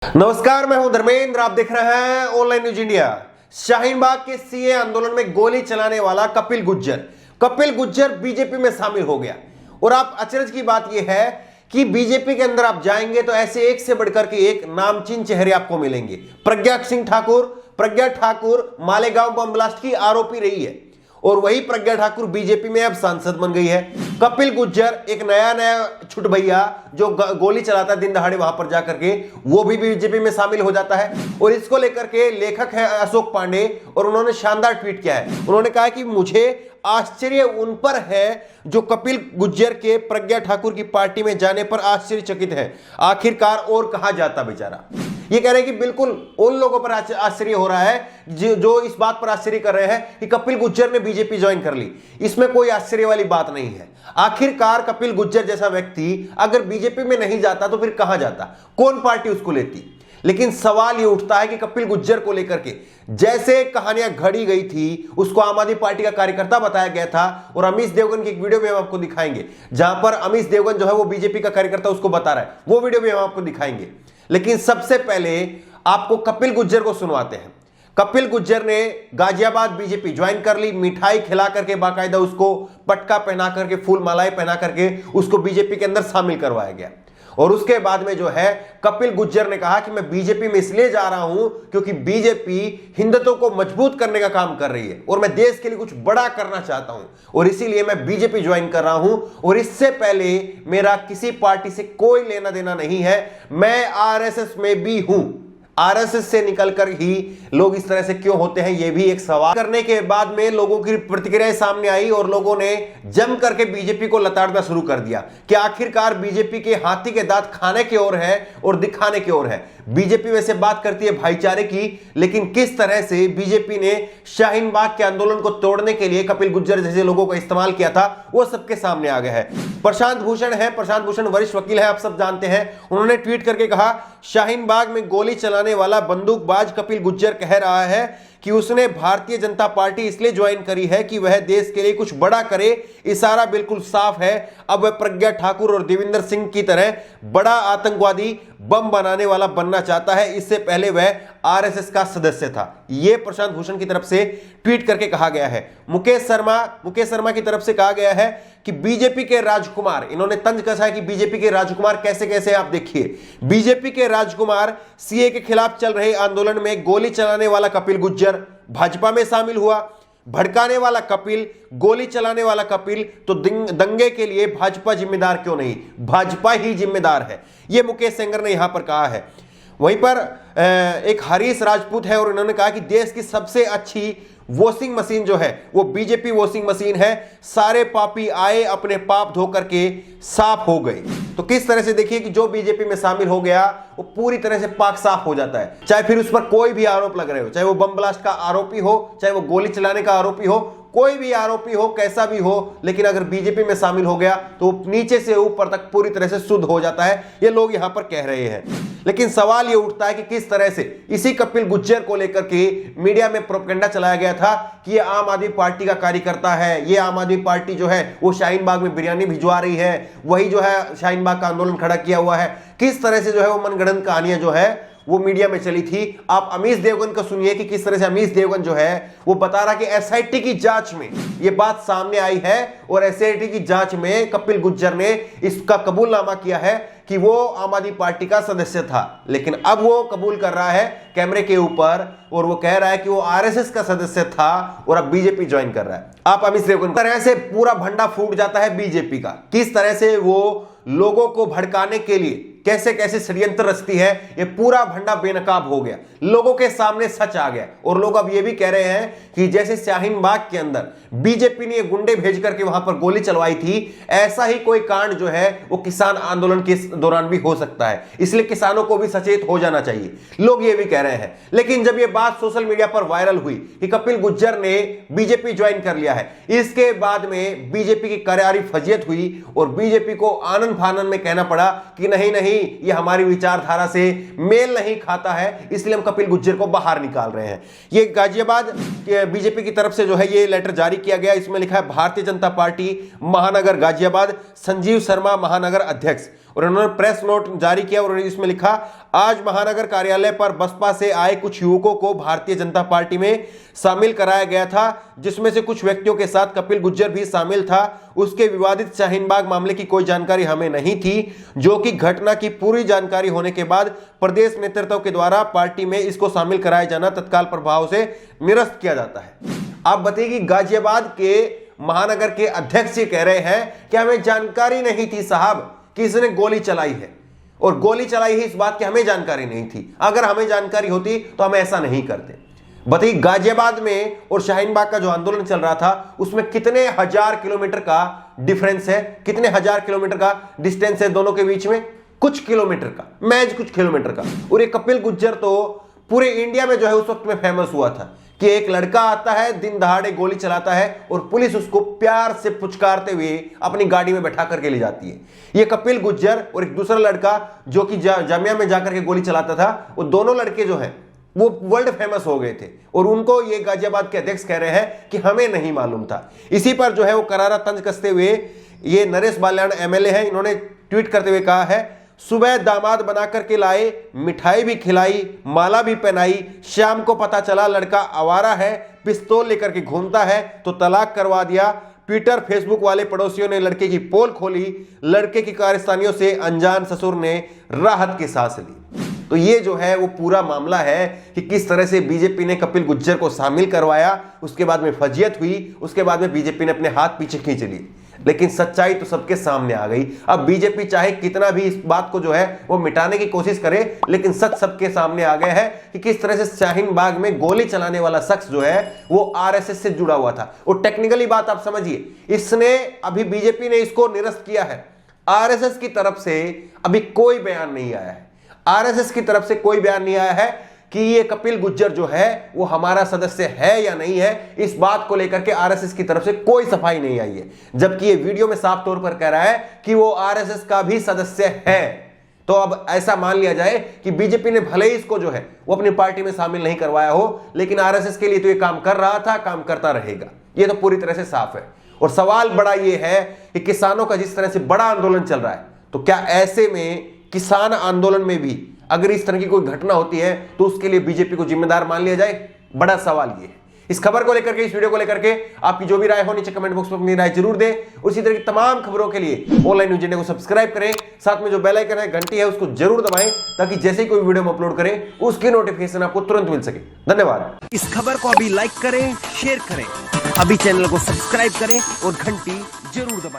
नमस्कार, मैं हूं धर्मेंद्र। आप देख रहे हैं online news India. Shaheen Bagh के सीए आंदोलन में गोली चलाने वाला कपिल गुज्जर बीजेपी में शामिल हो गया। और आप अचरज की बात यह है कि बीजेपी के अंदर आप जाएंगे तो ऐसे एक से बढ़कर के एक नामचीन चेहरे आपको मिलेंगे। प्रज्ञा ठाकुर मालेगांव बम ब्लास्ट की आरोपी रही है और वही प्रज्ञा ठाकुर बीजेपी में अब सांसद बन गई है। कपिल गुज्जर एक नया छुट भैया जो गोली चलाता है दिन दहाड़े, वहां पर जाकर के वो भी बीजेपी में शामिल हो जाता है। और इसको लेकर के लेखक है अशोक पांडे और उन्होंने शानदार ट्वीट किया है। उन्होंने कहा कि मुझे आश्चर्य उन पर है जो कपिल गुज्जर के प्रज्ञा ठाकुर की पार्टी में जाने पर आश्चर्यचकित है। आखिरकार और कहा जाता बेचारा। ये कह रहे हैं कि बिल्कुल उन लोगों पर आश्चर्य हो रहा है जो इस बात पर आश्चर्य कर रहे हैं कि कपिल गुज्जर ने बीजेपी ज्वाइन कर ली। इसमें कोई आश्चर्य वाली बात नहीं है। आखिरकार कपिल गुज्जर जैसा व्यक्ति अगर बीजेपी में नहीं जाता तो फिर कहां जाता, कौन पार्टी उसको लेती। लेकिन सवाल ये उठता है कि कपिल गुज्जर को लेकर के जैसे कहानियां घड़ी गई थी, उसको आम आदमी पार्टी का कार्यकर्ता बताया गया था। और अमीश देवगन की एक वीडियो भी हम आपको दिखाएंगे जहां पर अमीश देवगन जो है वो बीजेपी का कार्यकर्ता उसको बता रहा है, वो वीडियो भी हम आपको दिखाएंगे। लेकिन सबसे पहले आपको कपिल गुज्जर को सुनवाते हैं। कपिल गुज्जर ने गाजियाबाद बीजेपी ज्वाइन कर ली, मिठाई खिला करके बाकायदा उसको पटका पहना करके, फूल मालाएं पहना करके उसको बीजेपी के अंदर शामिल करवाया गया। और उसके बाद में जो है कपिल गुज्जर ने कहा कि मैं बीजेपी में इसलिए जा रहा हूं क्योंकि बीजेपी हिंदुत्व को मजबूत करने का काम कर रही है और मैं देश के लिए कुछ बड़ा करना चाहता हूं और इसीलिए मैं बीजेपी ज्वाइन कर रहा हूं। और इससे पहले मेरा किसी पार्टी से कोई लेना देना नहीं है, मैं आरएसएस में भी हूं। आरएसएस से निकलकर ही लोग इस तरह से क्यों होते हैं, यह भी एक सवाल। करने के बाद में लोगों की प्रतिक्रियाएं सामने आई और लोगों ने जम करके बीजेपी को लताड़ना शुरू कर दिया कि आखिरकार बीजेपी के हाथी के दांत खाने की ओर है और दिखाने की ओर है। बीजेपी वैसे बात करती है भाईचारे की, लेकिन किस तरह से बीजेपी ने शाहीन बाग के आंदोलन को तोड़ने के लिए कपिल गुज्जर जैसे लोगों का इस्तेमाल किया था, वो सबके सामने आ गया है। प्रशांत भूषण वरिष्ठ वकील है, आप सब जानते हैं। उन्होंने ट्वीट करके कहा, शाहीन बाग में गोली चलाने वाला बंदूकबाज कपिल गुज्जर कह रहा है कि उसने भारतीय जनता पार्टी इसलिए ज्वाइन करी है कि वह देश के लिए कुछ बड़ा करे। इशारा बिल्कुल साफ है, अब वह प्रज्ञा ठाकुर और देविंदर सिंह की तरह बड़ा आतंकवादी बम बनाने वाला बनना चाहता है। इससे पहले वह आरएसएस का सदस्य था। यह प्रशांत भूषण की तरफ से ट्वीट करके कहा गया है। मुकेश शर्मा की तरफ से कहा गया है कि बीजेपी के राजकुमार, इन्होंने तंज कसा है कि बीजेपी के राजकुमार कैसे कैसे, आप देखिए। बीजेपी के राजकुमार सीए के खिलाफ चल रहे आंदोलन में गोली चलाने वाला कपिल गुज्जर भाजपा में शामिल हुआ। भड़काने वाला कपिल, गोली चलाने वाला कपिल, तो दंगे के लिए भाजपा जिम्मेदार क्यों नहीं, भाजपा ही जिम्मेदार है। यह मुकेश सेंगर ने यहां पर कहा है। वहीं पर एक हरीश राजपूत है और इन्होंने कहा कि देश की सबसे अच्छी वॉशिंग मशीन जो है वो बीजेपी वॉशिंग मशीन है। सारे पापी आए, अपने पाप धो करके साफ हो गए। तो किस तरह से देखिए कि जो बीजेपी में शामिल हो गया वो पूरी तरह से पाक साफ हो जाता है। चाहे फिर उस पर कोई भी आरोप लग रहे हो, चाहे वो बम ब्लास्ट का आरोपी हो, चाहे वो गोली चलाने का आरोपी हो, कोई भी आरोपी हो, कैसा भी हो, लेकिन अगर बीजेपी में शामिल हो गया तो नीचे से ऊपर तक पूरी तरह से शुद्ध हो जाता है। ये लोग यहां पर कह रहे हैं। लेकिन सवाल ये उठता है कि किस तरह से इसी कपिल गुज्जर को लेकर के मीडिया में प्रोपेगेंडा चलाया गया था कि ये आम आदमी पार्टी का कार्यकर्ता है, ये आम आदमी पार्टी जो है वो शाहीन बाग में बिरयानी भिजवा रही है, वही जो है शाहीन बाग का आंदोलन खड़ा किया हुआ है। किस तरह से जो है वो मनगढ़ंत कहानियां जो है वो मीडिया में चली थी। आप अमीश देवगन का सुनिए कि किस तरह से अमीश देवगन जो है वो बता रहा कि एसआईटी की जांच में ये बात सामने आई है और एसआईटी की जांच में कपिल गुज्जर ने इसका कबूलनामा किया है कि वो आम आदमी पार्टी का सदस्य था। लेकिन अब वो कबूल कर रहा है कैमरे के ऊपर और वो कह रहा है कि वो आरएसएस का सदस्य था और अब बीजेपी ज्वाइन कर रहा है। आप अमीश देवगन तरह से पूरा भंडा फूट जाता है बीजेपी का। किस तरह से वो लोगों को भड़काने के लिए कैसे कैसे षड्यंत्र रचती है, ये पूरा भंडा बेनकाब हो गया, लोगों के सामने सच आ गया। और लोग अब ये भी कह रहे हैं कि जैसे शाहीन बाग के अंदर बीजेपी ने गुंडे भेज करके वहां पर गोली चलवाई थी, ऐसा ही कोई कांड जो है वो किसान आंदोलन के दौरान भी हो सकता है। इसलिए किसानों को भी सचेत हो जाना चाहिए, लोग ये भी कह रहे हैं। लेकिन जब ये बात सोशल मीडिया पर वायरल हुई कि कपिल गुज्जर ने बीजेपी ज्वाइन कर लिया है, इसके बाद में बीजेपी की करारी फजीयत हुई और बीजेपी को आनंद फानन में कहना पड़ा कि नहीं नहीं, ये हमारी विचारधारा से मेल नहीं खाता है, इसलिए हम कपिल गुज्जर को बाहर निकाल रहे हैं। ये गाजियाबाद बीजेपी की तरफ से जो है ये लेटर जारी किया गया। इसमें लिखा है भारतीय जनता पार्टी महानगर गाजियाबाद, संजीव शर्मा महानगर अध्यक्ष। और उन्होंने प्रेस नोट जारी किया और इसमें लिखा, आज महानगर कार्यालय पर बसपा से आए कुछ युवकों को भारतीय जनता पार्टी में शामिल कराया गया था, जिसमें से कुछ व्यक्तियों के साथ कपिल गुज्जर भी शामिल था। उसके विवादित शाहीन बाग मामले की कोई जानकारी हमें नहीं थी, जो कि घटना की पूरी जानकारी होने के बाद प्रदेश नेतृत्व के द्वारा पार्टी में इसको शामिल कराया जाना तत्काल प्रभाव से निरस्त किया जाता है। आप बताइए कि गाजियाबाद के महानगर के अध्यक्ष ये कह रहे हैं कि हमें जानकारी नहीं थी साहब कि इसने गोली चलाई है, और गोली चलाई है इस बात की हमें जानकारी नहीं थी। अगर हमें जानकारी होती तो हम ऐसा नहीं करते। बताइए गाजियाबाद में और शाहीन बाग का जो आंदोलन चल रहा था उसमें कितने हजार किलोमीटर का डिफरेंस है, कितने हजार किलोमीटर का डिस्टेंस है दोनों के बीच में, कुछ किलोमीटर का, महज कुछ किलोमीटर का। और ये कपिल गुज्जर तो पूरे इंडिया में जो है उस वक्त में फेमस हुआ था कि एक लड़का आता है, दिन दहाड़े गोली चलाता है और पुलिस उसको प्यार से पुचकारते हुए अपनी गाड़ी में बैठा करके ले जाती है। ये कपिल गुज्जर और एक दूसरा लड़का जो कि जामिया में जाकर के गोली चलाता था, वो दोनों लड़के जो हैं वो वर्ल्ड फेमस हो गए थे। और उनको ये गाजियाबाद के अध्यक्ष कह रहे हैं कि हमें नहीं मालूम था। इसी पर जो है वो करारा तंज कसते हुए ये नरेश बाल्याण एमएलए हैं, इन्होंने ट्वीट करते हुए कहा है, सुबह दामाद बना करके लाए, मिठाई भी खिलाई, माला भी पहनाई, शाम को पता चला लड़का आवारा है, पिस्तौल लेकर के घूमता है तो तलाक करवा दिया। ट्विटर फेसबुक वाले पड़ोसियों ने लड़के की पोल खोली, लड़के की कारस्तानियों से अनजान ससुर ने राहत की सांस ली। तो ये जो है वो पूरा मामला है कि किस तरह से बीजेपी ने कपिल गुज्जर को शामिल करवाया, उसके बाद में फजियत हुई, उसके बाद में बीजेपी ने अपने हाथ पीछे खींच लिए। लेकिन सच्चाई तो सबके सामने आ गई। अब बीजेपी चाहे कितना भी इस बात को जो है वो मिटाने की कोशिश करे, लेकिन सच सबके सामने आ गया है कि किस तरह से शाहीन बाग में गोली चलाने वाला शख्स जो है वो आरएसएस से जुड़ा हुआ था। और टेक्निकली बात आप समझिए, इसने अभी बीजेपी ने इसको निरस्त किया है। आरएसएस की तरफ से अभी कोई बयान नहीं आया है, आरएसएस की तरफ से कोई बयान नहीं आया है कि ये कपिल गुज्जर जो है वो हमारा सदस्य है या नहीं है। इस बात को लेकर के आरएसएस की तरफ से कोई सफाई नहीं आई है, जबकि ये वीडियो में साफ तौर पर कह रहा है कि वो आरएसएस का भी सदस्य है। तो अब ऐसा मान लिया जाए कि बीजेपी ने भले ही इसको जो है वो अपनी पार्टी में शामिल नहीं करवाया हो, लेकिन आरएसएस के लिए तो ये काम कर रहा था, काम करता रहेगा, ये तो पूरी तरह से साफ है। और सवाल बड़ा ये है कि किसानों का जिस तरह से बड़ा आंदोलन चल रहा है, तो क्या ऐसे में किसान आंदोलन में भी अगर इस तरह की कोई घटना होती है तो उसके लिए बीजेपी को जिम्मेदार मान लिया जाए? बड़ा सवाल ये है। इस खबर को लेकर के, इस वीडियो को लेकर के आपकी जो भी राय हो नीचे कमेंट बॉक्स में अपनी राय जरूर दें। उसी तरह की तमाम खबरों के लिए ऑनलाइन न्यूज़ इंडिया को सब्सक्राइब करें, साथ में जो बेल आइकन है, घंटी है, उसको जरूर दबाएं ताकि जैसे ही कोई वीडियो हम अपलोड करें उसकी नोटिफिकेशन आपको तुरंत मिल सके। धन्यवाद। इस खबर को अभी लाइक करें, शेयर करें, अभी चैनल को सब्सक्राइब करें और घंटी जरूर दबाएं।